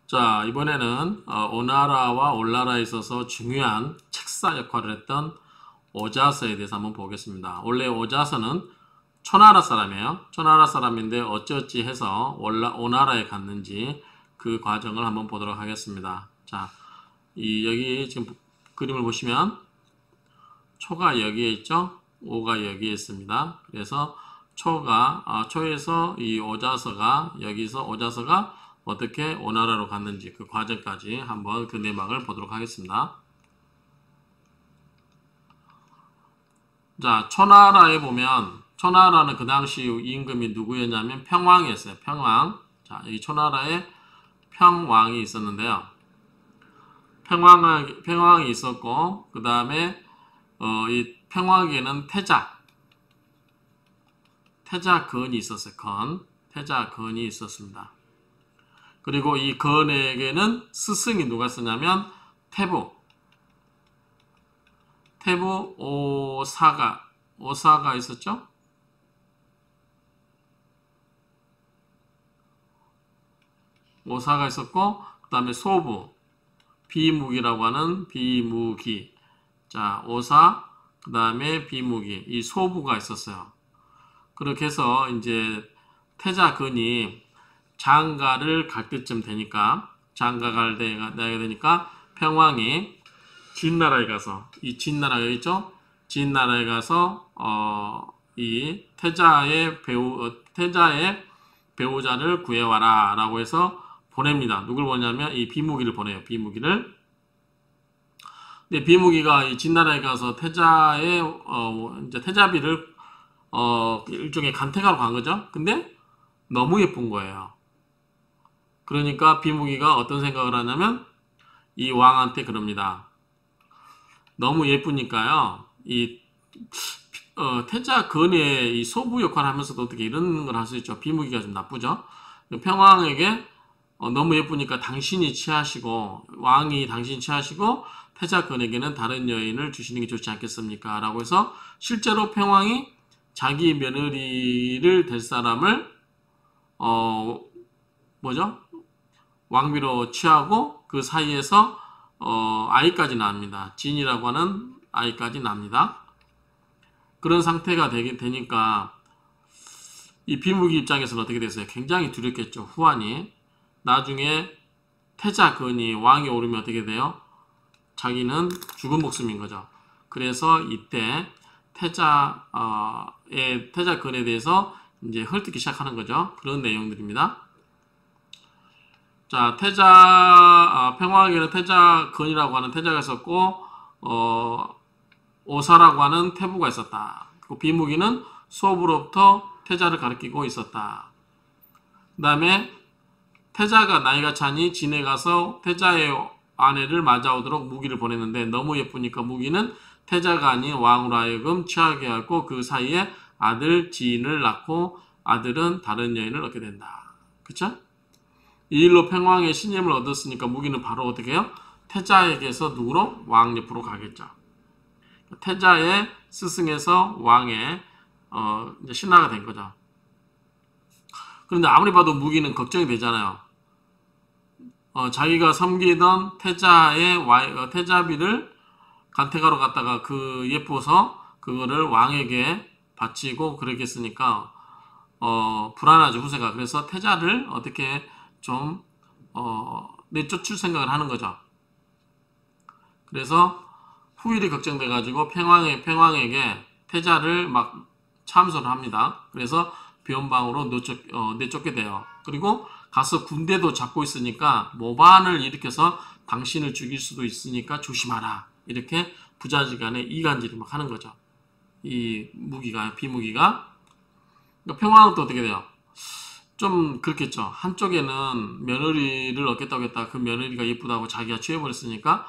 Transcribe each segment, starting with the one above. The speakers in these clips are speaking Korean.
자, 이번에는 오나라와 올나라에 있어서 중요한 책사 역할을 했던 오자서에 대해서 한번 보겠습니다. 원래 오자서는 초나라 사람이에요. 초나라 사람인데 어찌어찌 해서 오나라에 갔는지 그 과정을 한번 보도록 하겠습니다. 자, 여기 지금 그림을 보시면 초가 여기에 있죠? 오가 여기에 있습니다. 그래서 초에서 이 오자서가 여기서 오자서가 어떻게 오나라로 갔는지 그 과정까지 한번 그 내막을 보도록 하겠습니다. 자, 초나라에 보면 초나라는 그 당시 임금이 누구였냐면 평왕이었어요. 평왕. 자, 이 초나라에 평왕이 있었는데요. 평왕이 있었고 그 다음에 이 평왕에는 태자건이 있었어요. 태자건이 있었습니다. 그리고 이 건에게는 스승이 누가 있었냐면 태부 오사가 있었죠. 오사가 있었고 그 다음에 소부 비무기라고 하는 비무기. 자, 오사 그 다음에 비무기 이 소부가 있었어요. 그렇게 해서 이제 태자건이 장가를 갈 때쯤 되니까 평왕이 진나라에 가서 이 진나라가 있죠. 진나라에 가서 이 태자의 배우자를 구해와라 라고 해서 보냅니다. 누굴 보냐면 이 비무기를 보내요. 비무기를. 근데 비무기가 이 진나라에 가서 태자의 이제 태자비를 일종의 간택하러 간 거죠. 근데 너무 예쁜 거예요. 그러니까 비무기가 어떤 생각을 하냐면 이 왕한테 그럽니다. 너무 예쁘니까요. 이 태자건의 이 소부 역할을 하면서도 어떻게 이런 걸 할 수 있죠. 비무기가 좀 나쁘죠. 평왕에게 너무 예쁘니까 당신이 취하시고 왕이 당신이 취하시고 태자건에게는 다른 여인을 주시는 게 좋지 않겠습니까? 라고 해서 실제로 평왕이 자기 며느리를 될 사람을 왕비로 취하고 그 사이에서 아이까지 낳습니다. 진이라고 하는 아이까지 납니다. 그런 상태가 되니까 이 비무기 입장에서는 어떻게 됐어요? 굉장히 두렵겠죠. 후환이. 나중에 태자건이 왕이 오르면 어떻게 돼요? 자기는 죽은 목숨인 거죠. 그래서 이때 태자건에 대해서 이제 헐뜯기 시작하는 거죠. 그런 내용들입니다. 자, 평왕에게는 태자건이라고 하는 태자가 있었고, 오사라고 하는 태부가 있었다. 그리고 비무기는 소부로부터 태자를 가리키고 있었다. 그 다음에 태자가 나이가 차니 진에 가서 태자의 아내를 맞아오도록 무기를 보냈는데 너무 예쁘니까 무기는 태자가 아닌 왕으로 하여금 취하게 하고 그 사이에 아들 진을 낳고 아들은 다른 여인을 얻게 된다. 그쵸? 이 일로 평왕의 신임을 얻었으니까 무기는 바로 어떻게 해요? 태자에게서 누구로? 왕 옆으로 가겠죠. 태자의 스승에서 왕의 이제 신하가 된 거죠. 그런데 아무리 봐도 무기는 걱정이 되잖아요. 자기가 섬기던 태자비를 간택하러 갔다가 그 예뻐서 그거를 왕에게 바치고 그렇게 했으니까 불안하죠, 후세가. 그래서 태자를 어떻게 좀 내쫓을 생각을 하는 거죠. 그래서 후일이 걱정돼 가지고 평왕에게 태자를 막 참소를 합니다. 그래서 변방으로 내쫓게 돼요. 그리고 가서 군대도 잡고 있으니까 모반을 일으켜서 당신을 죽일 수도 있으니까 조심하라. 이렇게 부자지간에 이간질을 막 하는 거죠. 이 비무기가. 그러니까 평왕은 또 어떻게 돼요? 좀 그렇겠죠. 한쪽에는 며느리를 얻겠다고 했다. 그 며느리가 예쁘다고 자기가 취해버렸으니까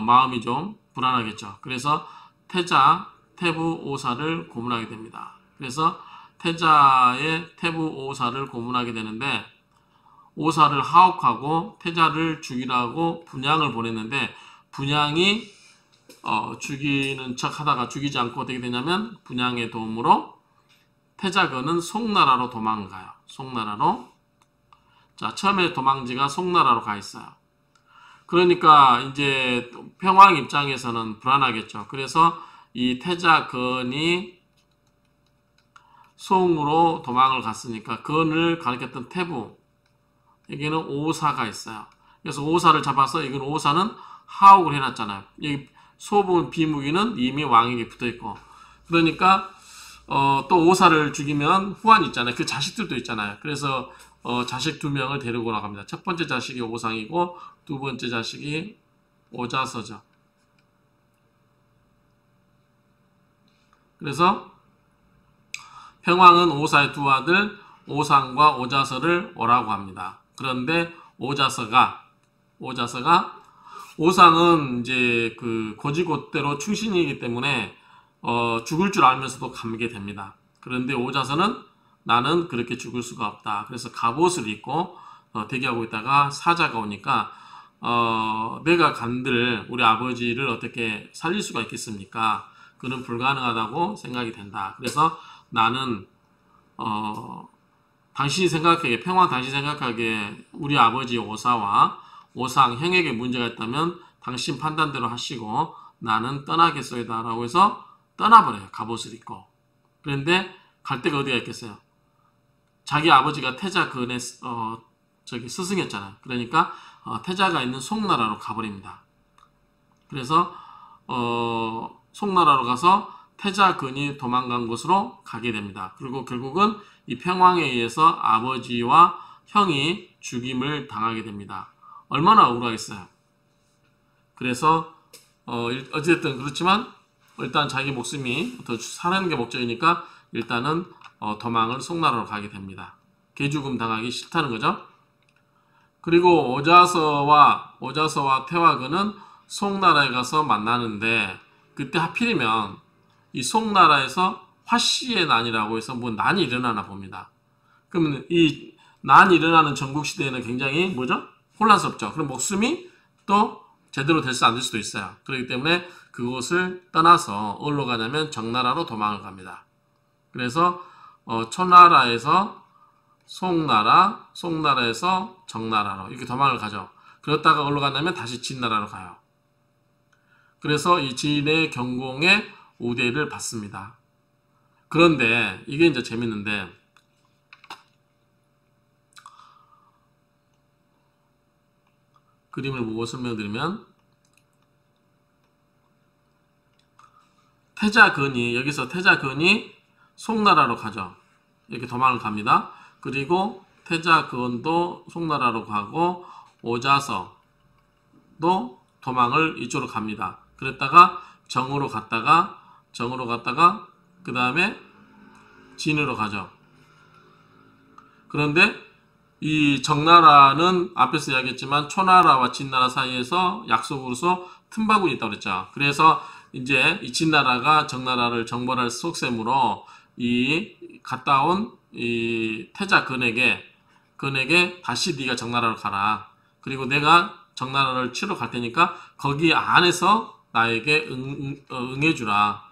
마음이 좀 불안하겠죠. 그래서 태부 오사를 고문하게 됩니다. 그래서 태부 오사를 고문하게 되는데 오사를 하옥하고 태자를 죽이라고 분양을 보냈는데 분양이 죽이는 척 하다가 죽이지 않고 어떻게 되냐면 분양의 도움으로 태자건은 송나라로 도망가요. 송나라로. 자, 처음에 도망지가 송나라로 가 있어요. 그러니까 이제 평왕 입장에서는 불안하겠죠. 그래서 이 태자건이 송으로 도망을 갔으니까 건을 가리켰던 태부, 여기는 오사가 있어요. 그래서 오사를 잡아서 이건 오사는 하옥을 해놨잖아요. 여기 소부 비무기는 이미 왕에게 붙어있고, 그러니까 또 오사를 죽이면 후환이 있잖아요. 그 자식들도 있잖아요. 그래서 자식 2명을 데리고 나갑니다. 첫 번째 자식이 오상이고 두 번째 자식이 오자서죠. 그래서 평왕은 오사의 두 아들 오상과 오자서를 오라고 합니다. 그런데 오상은 이제 그 고지고대로 충신이기 때문에 죽을 줄 알면서도 가게 됩니다. 그런데 오자서는 나는 그렇게 죽을 수가 없다. 그래서 갑옷을 입고 대기하고 있다가 사자가 오니까 내가 간들 우리 아버지를 어떻게 살릴 수가 있겠습니까? 그는 불가능하다고 생각이 된다. 그래서 나는 당신이 생각하기에, 평왕 당신이 생각하기에 우리 아버지 오사와 오상 형에게 문제가 있다면 당신 판단대로 하시고 나는 떠나겠소이다 라고 해서 떠나버려요. 갑옷을 입고. 그런데 갈 데가 어디가 있겠어요? 자기 아버지가 태자건의 스승이었잖아요. 그러니까 태자가 있는 송나라로 가버립니다. 그래서 송나라로 가서 태자건이 도망간 곳으로 가게 됩니다. 그리고 결국은 이 평왕에 의해서 아버지와 형이 죽임을 당하게 됩니다. 얼마나 억울하겠어요. 그래서 어쨌든 그렇지만 일단 자기 목숨이 더 사는 게 목적이니까 일단은 도망을 송나라로 가게 됩니다. 개죽음 당하기 싫다는 거죠. 그리고 오자서와 태화근은 송나라에 가서 만나는데 그때 하필이면 이 송나라에서 화씨의 난이라고 해서 뭐 난이 일어나나 봅니다. 그러면 이 난이 일어나는 전국시대에는 굉장히 뭐죠? 혼란스럽죠. 그럼 목숨이 또 제대로 될 수 안 될 수도 있어요. 그렇기 때문에 그곳을 떠나서 어디로 가냐면 정나라로 도망을 갑니다. 그래서 초나라에서 송나라, 송나라에서 정나라로 이렇게 도망을 가죠. 그러다가 어디로 가냐면 다시 진나라로 가요. 그래서 이 진의 경공의 우대를 받습니다. 그런데 이게 이제 재밌는데 그림을 보고 설명드리면 여기서 태자건이 송나라로 가죠. 이렇게 도망을 갑니다. 그리고 태자건도 송나라로 가고 오자서도 도망을 이쪽으로 갑니다. 그랬다가 정으로 갔다가 그 다음에 진으로 가죠. 그런데 이 정나라는 앞에서 이야기했지만 초나라와 진나라 사이에서 약속으로서 틈바구니 있다고 그랬죠. 그래서 이제 이 진나라가 정나라를 정벌할 속셈으로 이 갔다 온 이 태자건에게 다시 네가 정나라로 가라. 그리고 내가 정나라를 치러 갈 테니까 거기 안에서 나에게 응해주라.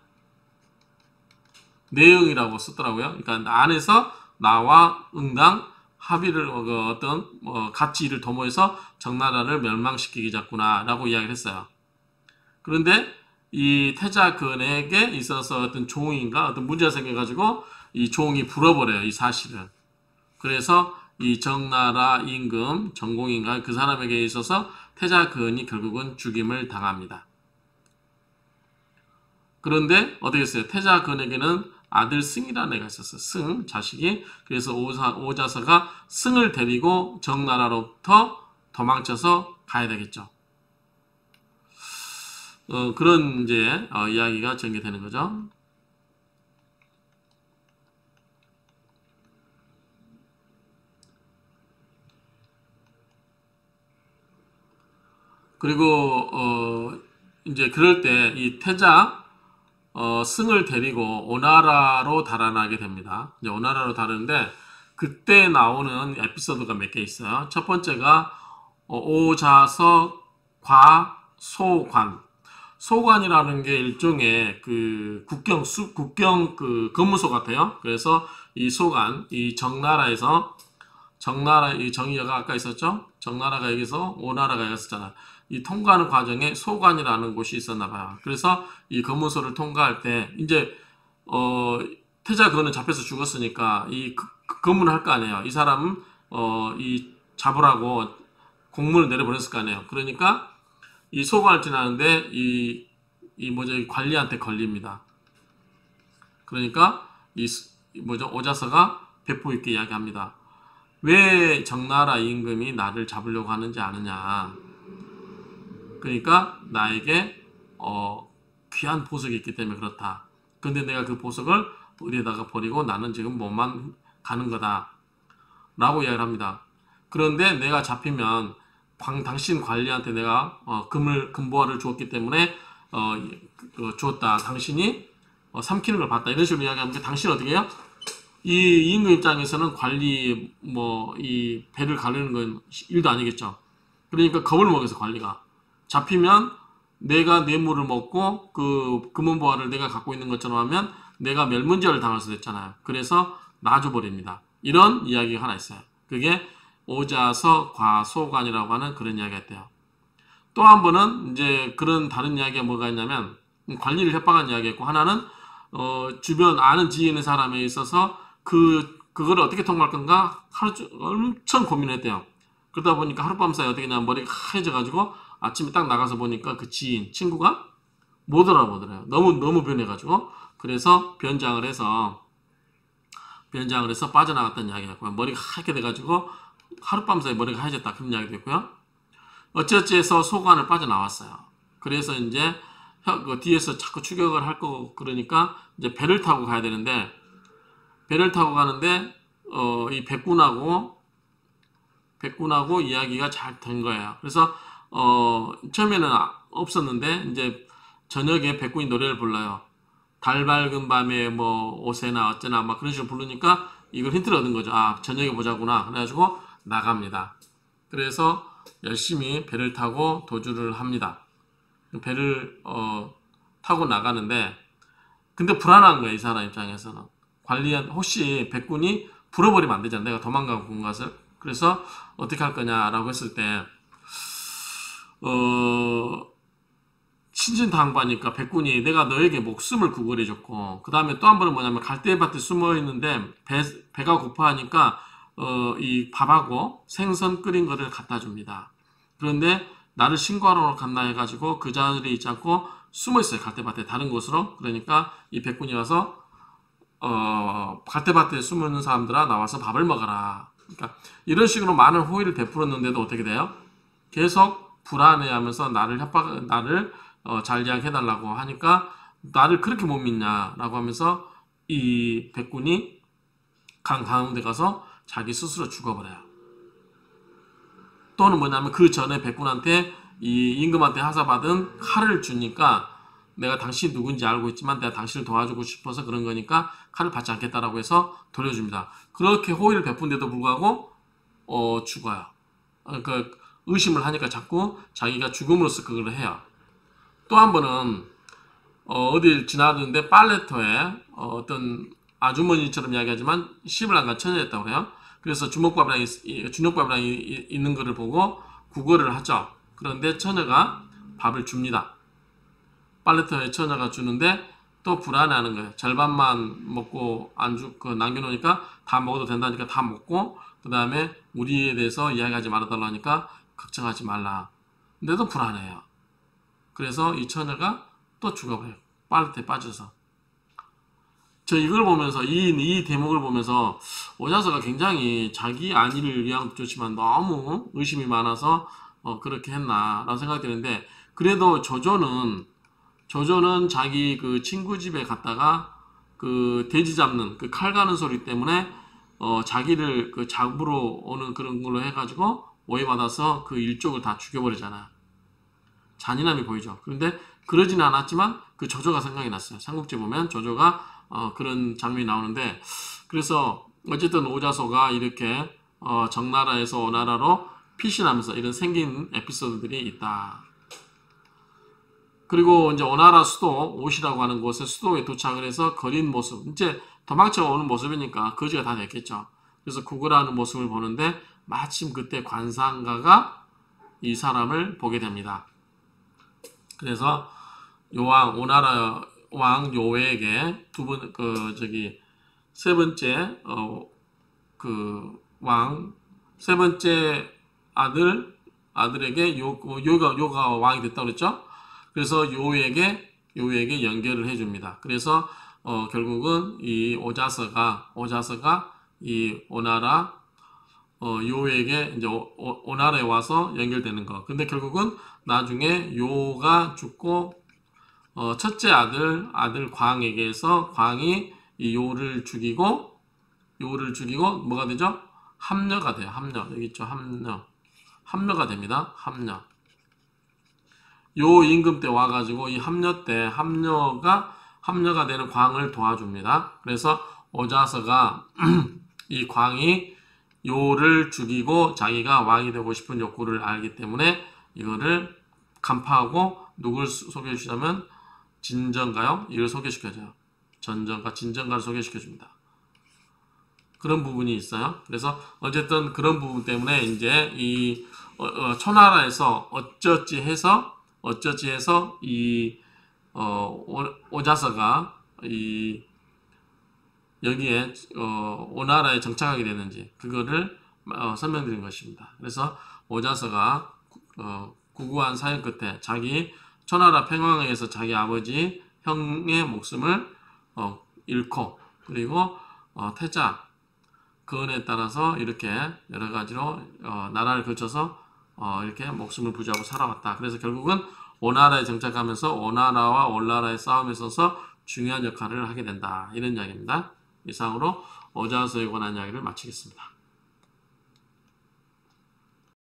내응이라고 썼더라고요. 그러니까 안에서 나와 응당 합의를 어떤 가치를 도모해서 정나라를 멸망시키자꾸나 라고 이야기를 했어요. 그런데 이 태자건에게 있어서 어떤 종인가 어떤 문제가 생겨가지고 이 종이 불어버려요. 이 사실을. 그래서 이 정나라 임금 정공인가 그 사람에게 있어서 태자건이 결국은 죽임을 당합니다. 그런데 어떻게 했어요? 태자건에게는 아들 승이라는 애가 있었어요. 승, 자식이. 그래서 오자서가 승을 데리고 정나라로부터 도망쳐서 가야 되겠죠. 그런 이제 이야기가 전개되는 거죠. 그리고 이제 그럴 때 이 태자 승을 데리고 오나라로 달아나게 됩니다. 이제 오나라로 다르는데 그때 나오는 에피소드가 몇 개 있어요. 첫 번째가 오자서 과소관. 소관이라는 게 일종의 그 국경 그 검무소 같아요. 그래서 이 소관, 이 정나라에서 정나라, 이 정의가 아까 있었죠? 정나라가 여기서 오나라가 여기 있었잖아. 이 통과하는 과정에 소관이라는 곳이 있었나 봐요. 그래서 이 검문소를 통과할 때, 이제, 태자 그거는 잡혀서 죽었으니까, 검문을 할 거 아니에요. 이 사람은, 이 잡으라고 공문을 내려보냈을 거 아니에요. 그러니까, 이 소관을 지나는데, 이 관리한테 걸립니다. 그러니까, 오자서가 배포 있게 이야기합니다. 왜 정나라 임금이 나를 잡으려고 하는지 아느냐. 그러니까 나에게 귀한 보석이 있기 때문에 그렇다. 근데 내가 그 보석을 어디에다가 버리고 나는 지금 몸만 가는 거다. 라고 이야기를 합니다. 그런데 내가 잡히면 당신 관리한테 내가 금보화를 주었기 때문에 주었다. 당신이 삼키는 걸 봤다. 이런 식으로 이야기하면 당신은 어떻게 해요? 이 임금 입장에서는 관리 이 배를 가르는 건 일도 아니겠죠. 그러니까 겁을 먹여서 관리가 잡히면 내가 뇌물을 먹고 그 금은보화를 내가 갖고 있는 것처럼 하면 내가 멸문지화를 당할 수도 있잖아요. 그래서 놔줘버립니다. 이런 이야기가 하나 있어요. 그게 오자서 과소관이라고 하는 그런 이야기가 있대요. 또 한 번은 이제 그런 다른 이야기가 뭐가 있냐면 관리를 협박한 이야기가 있고, 하나는 주변 아는 지에 있는 사람에 있어서 그거를 어떻게 통과할 건가 엄청 고민했대요. 그러다 보니까 하룻밤 사이에 어떻게 되냐면 머리가 하얘져가지고 아침에 딱 나가서 보니까 그 친구가 못 알아보더래요. 너무 변해가지고. 그래서 변장을 해서 빠져나갔다는 이야기가 있고요. 머리가 하얗게 돼가지고 하룻밤 사이에 머리가 하얘졌다. 그런 이야기도 있고요. 어찌어찌 해서 소관을 빠져나왔어요. 그래서 이제 뒤에서 자꾸 추격을 할 거고, 그러니까 이제 배를 타고 가야 되는데, 배를 타고 가는데 이 백군하고 이야기가 잘 된 거예요. 그래서 처음에는 없었는데 이제 저녁에 백군이 노래를 불러요. 달 밝은 밤에 오세나 어쩌나 막 그런 식으로 부르니까 이걸 힌트를 얻은 거죠. 아, 저녁에 보자구나. 그래가지고 나갑니다. 그래서 열심히 배를 타고 도주를 합니다. 배를 타고 나가는데, 근데 불안한 거예요. 이 사람 입장에서는. 혹시 백군이 불어버리면 안 되잖아. 내가 도망가고 온 것을. 그래서 어떻게 할 거냐라고 했을 때, 신신당부하니까 백군이 내가 너에게 목숨을 구걸해줬고, 그 다음에 또 한 번은 뭐냐면 갈대밭에 숨어 있는데 배가 고파하니까 이 밥하고 생선 끓인 거를 갖다 줍니다. 그런데 나를 신고하러 갔나 해가지고 그 자리에 있지 않고 숨어 있어요. 갈대밭에 다른 곳으로. 그러니까 이 백군이 와서 갈대밭에 숨어 있는 사람들아 나와서 밥을 먹어라. 그러니까 이런 식으로 많은 호의를 베풀었는데도 어떻게 돼요? 계속 불안해하면서 나를 잘 이야기해달라고 하니까 나를 그렇게 못 믿냐라고 하면서 이 백군이 강 가운데 가서 자기 스스로 죽어버려요. 또는 뭐냐면 그 전에 백군한테 이 임금한테 하사받은 칼을 주니까 내가 당신이 누군지 알고 있지만 내가 당신을 도와주고 싶어서 그런 거니까 칼을 받지 않겠다라고 해서 돌려줍니다. 그렇게 호의를 베푼데도 불구하고 죽어요. 그러니까 의심을 하니까 자꾸 자기가 죽음으로써 그걸 해요. 또 한 번은 어딜 지나가는데 빨래터에 어떤 아주머니처럼 이야기하지만 10을 처녀였다고 해요. 그래서 주먹밥이랑 있는 거를 보고 구걸을 하죠. 그런데 처녀가 밥을 줍니다. 빨래터에 처녀가 주는데 또 불안해하는 거예요. 절반만 먹고 남겨놓으니까 다 먹어도 된다니까 다 먹고, 그 다음에 우리에 대해서 이야기하지 말아달라 하니까 걱정하지 말라. 근데도 불안해요. 그래서 이 처녀가 또 죽어버려요. 빨래터에 빠져서. 저 이걸 보면서 이 대목을 보면서 오자서가 굉장히 자기 안위를 위한 좋지만 너무 의심이 많아서 그렇게 했나라는 생각이 드는데, 그래도 조조는 자기 그 친구 집에 갔다가 그 돼지 잡는 그 칼 가는 소리 때문에 자기를 그 잡으러 오는 그런 걸로 해가지고 오해받아서 그 일족을 다 죽여버리잖아. 잔인함이 보이죠. 그런데 그러지는 않았지만 그 조조가 생각이 났어요. 삼국지 보면 조조가 그런 장면이 나오는데, 그래서 어쨌든 오자소가 이렇게 정나라에서 오나라로 피신하면서 이런 생긴 에피소드들이 있다. 그리고 이제 오나라 수도 옷이라고 하는 곳에 수도에 도착을 해서 거린 모습, 이제 도망쳐 오는 모습이니까 거지가 다 됐겠죠. 그래서 구걸하는 모습을 보는데 마침 그때 관상가가 이 사람을 보게 됩니다. 그래서 요왕 오나라 왕 요에게 세 번째 세 번째 아들에게 요가 왕이 됐다고 그랬죠. 그래서 요에게 연결을 해줍니다. 그래서 결국은 이 오자서가 이 오나라 요에게 이제 오나라에 와서 연결되는 거. 근데 결국은 나중에 요가 죽고 첫째 아들 광에게서 광이 이 요를 죽이고 뭐가 되죠? 합녀가 돼요. 합녀. 여기 있죠. 합녀가 됩니다. 합녀. 요 임금 때 와가지고 이 합녀 때 합녀가 되는 광을 도와줍니다. 그래서 오자서가 이 광이 요를 죽이고 자기가 왕이 되고 싶은 욕구를 알기 때문에 이거를 간파하고 누굴 소개해 주자면 진정가요? 이걸 소개시켜줘요. 전정가, 진정가를 소개시켜줍니다. 그런 부분이 있어요. 그래서 어쨌든 그런 부분 때문에 이제 이 초나라에서 어쩌지 해서 이 오자서가 이 여기에 오나라에 정착하게 되는지 그거를 설명드린 것입니다. 그래서 오자서가 구구한 사역 끝에 자기 초나라 팽왕에서 자기 아버지 형의 목숨을 잃고 그리고 태자 그언에 따라서 이렇게 여러 가지로 나라를 거쳐서 이렇게 목숨을 부지하고 살아왔다. 그래서 결국은 오나라에 정착하면서 오나라와 올나라의 싸움에 있어서 중요한 역할을 하게 된다. 이런 이야기입니다. 이상으로 오자서에 관한 이야기를 마치겠습니다.